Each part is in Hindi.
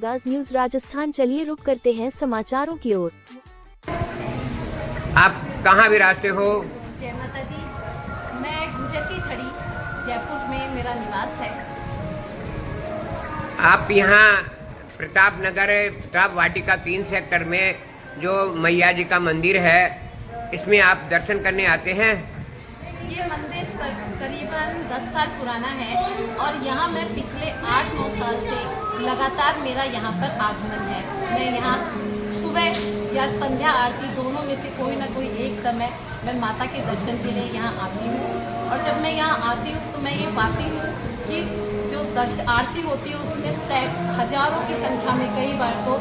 आगाज न्यूज राजस्थान। चलिए रुक करते हैं समाचारों की ओर। आप कहाँ विराजते हो? जय माता दी। मैं गुजर की खड़ी जयपुर में मेरा निवास है। आप यहाँ प्रताप नगर प्रताप वाटिका 3 सेक्टर में जो मैया जी का मंदिर है, इसमें आप दर्शन करने आते हैं। ये मंदिर करीबन 10 साल पुराना है और यहाँ मैं पिछले 8-9 साल से लगातार मेरा यहाँ पर आगमन है। मैं यहाँ सुबह या संध्या आरती दोनों में से कोई ना कोई एक समय मैं माता के दर्शन के लिए यहाँ आती हूँ। और जब मैं यहाँ आती हूँ तो मैं ये पाती हूँ कि जो आरती होती है उसमें हजारों की संख्या में कई बार तो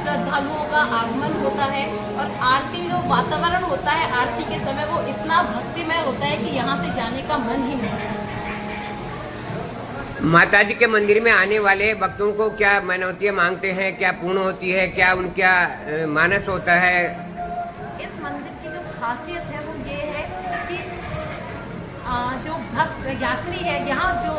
श्रद्धालुओं का आगमन होता है। और आरती जो वातावरण होता है आरती के समय वो इतना भक्तिमय होता है कि यहाँ से जाने का मन ही नहीं। माता जी के मंदिर में आने वाले भक्तों को क्या मनौतियाँ मांगते हैं, क्या पूर्ण होती है, क्या उनका मानस होता है? इस मंदिर की जो खासियत है वो ये है कि जो भक्त यात्री है यहाँ जो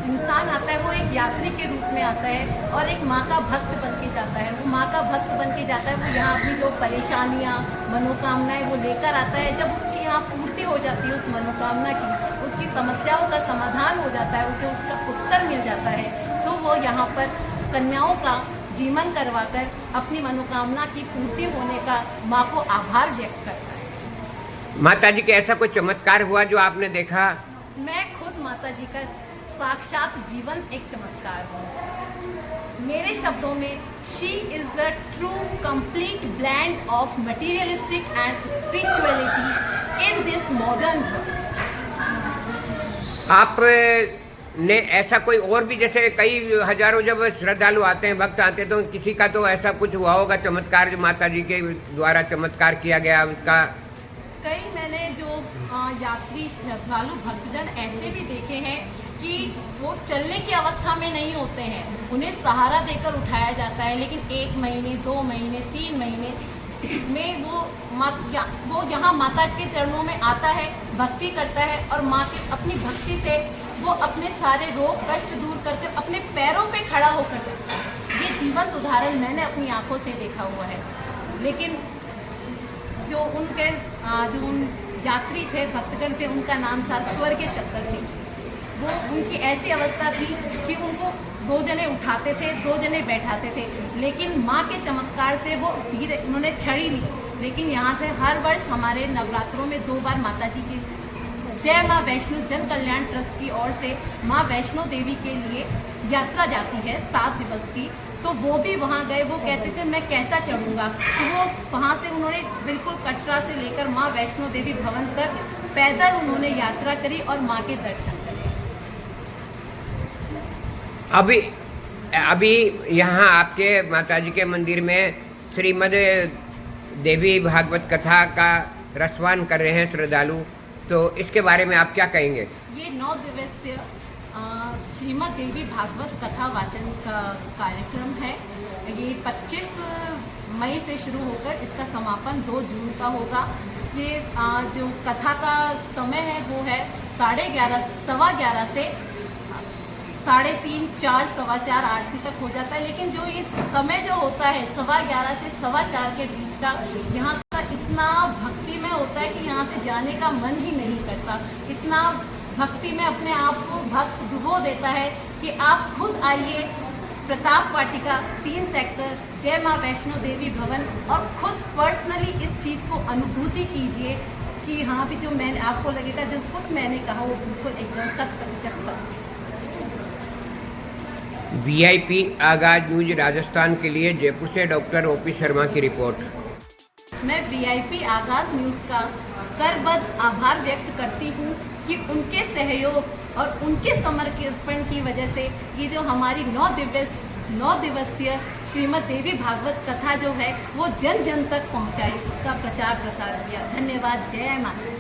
इंसान आता है वो एक यात्री के रूप में आता है और एक माँ का भक्त बन के जाता है। वो माँ का भक्त बन के जाता है, वो यहाँ अपनी जो परेशानियाँ मनोकामनाएं वो लेकर आता है। जब उसकी यहाँ पूर्ति हो जाती है उस मनोकामना की, उसकी समस्याओं का समाधान हो जाता है, उसे उसका उत्तर मिल जाता है, तो वो यहाँ पर कन्याओं का जीवन करवाकर अपनी मनोकामना की पूर्ति होने का माँ को आभार व्यक्त करता है। माता जी का ऐसा कोई चमत्कार हुआ जो आपने देखा? मैं खुद माता जी का साक्षात जीवन एक चमत्कार हूँ। मेरे शब्दों में she is a true complete blend of materialistic and spirituality in this modern world. आप ने ऐसा कोई और भी, जैसे कई हजारों जब श्रद्धालु आते हैं, भक्त आते हैं, तो किसी का तो ऐसा कुछ हुआ होगा चमत्कार जो माता जी के द्वारा चमत्कार किया गया उसका? कई मैंने जो यात्री श्रद्धालु भक्तजन ऐसे भी देखे हैं कि वो चलने की अवस्था में नहीं होते हैं, उन्हें सहारा देकर उठाया जाता है, लेकिन 1 महीने 2 महीने 3 महीने में वो यहाँ माता के चरणों में आता है, भक्ति करता है और माँ की अपनी भक्ति से वो अपने सारे रोग कष्ट दूर करके अपने पैरों पे खड़ा होकर जाता है। ये जीवंत उदाहरण मैंने अपनी आंखों से देखा हुआ है। लेकिन जो उनके जो उन यात्री थे, भक्तगण थे, उनका नाम था स्वर्गीय चक्कर सिंह। वो उनकी ऐसी अवस्था थी कि उनको 2 जने उठाते थे, 2 जने बैठाते थे, लेकिन माँ के चमत्कार से वो धीरे उन्होंने छड़ी ली। लेकिन यहाँ से हर वर्ष हमारे नवरात्रों में 2 बार माता जी की जय माँ वैष्णो जन कल्याण ट्रस्ट की ओर से माँ वैष्णो देवी के लिए यात्रा जाती है 7 दिवस की। तो वो भी वहाँ गए, वो कहते थे मैं कैसा चढ़ूँगा, तो वो वहाँ से उन्होंने बिल्कुल कटरा से लेकर माँ वैष्णो देवी भवन तक पैदल उन्होंने यात्रा करी और माँ के दर्शन करे। अभी यहाँ आपके माता जी के मंदिर में श्रीमद देवी भागवत कथा का रसवान कर रहे हैं श्रद्धालु, तो इसके बारे में आप क्या कहेंगे? ये 9 दिवसीय श्रीमद देवी भागवत कथा वाचन का कार्यक्रम है। ये 25 मई से शुरू होकर इसका समापन 2 जून का होगा। ये जो कथा का समय है वो है 11:30 सवा 11 से 3:30 4 सवा 4 आरती तक हो जाता है। लेकिन जो ये समय जो होता है 11:15 से सवा 4 के बीच का, यहाँ का इतना भक्ति में होता है कि यहाँ से जाने का मन ही नहीं करता। इतना भक्ति में अपने आप को भक्त डुबो देता है कि आप खुद आइए प्रताप वाटिका 3 सेक्टर जय माँ वैष्णो देवी भवन और खुद पर्सनली इस चीज़ को अनुभूति कीजिए कि हाँ भी जो मैंने आपको लगेगा जो कुछ मैंने कहा वो बिल्कुल एकदम 100% सत्य। VIP आगाज न्यूज राजस्थान के लिए जयपुर से डॉक्टर OP शर्मा की रिपोर्ट। मैं VIP आगाज न्यूज़ का करबद्ध आभार व्यक्त करती हूँ कि उनके सहयोग और उनके समर्पण की वजह से ये जो हमारी 9 दिवसीय श्रीमद देवी भागवत कथा जो है वो जन जन तक पहुँचाई, उसका प्रचार प्रसार किया। धन्यवाद। जय माता।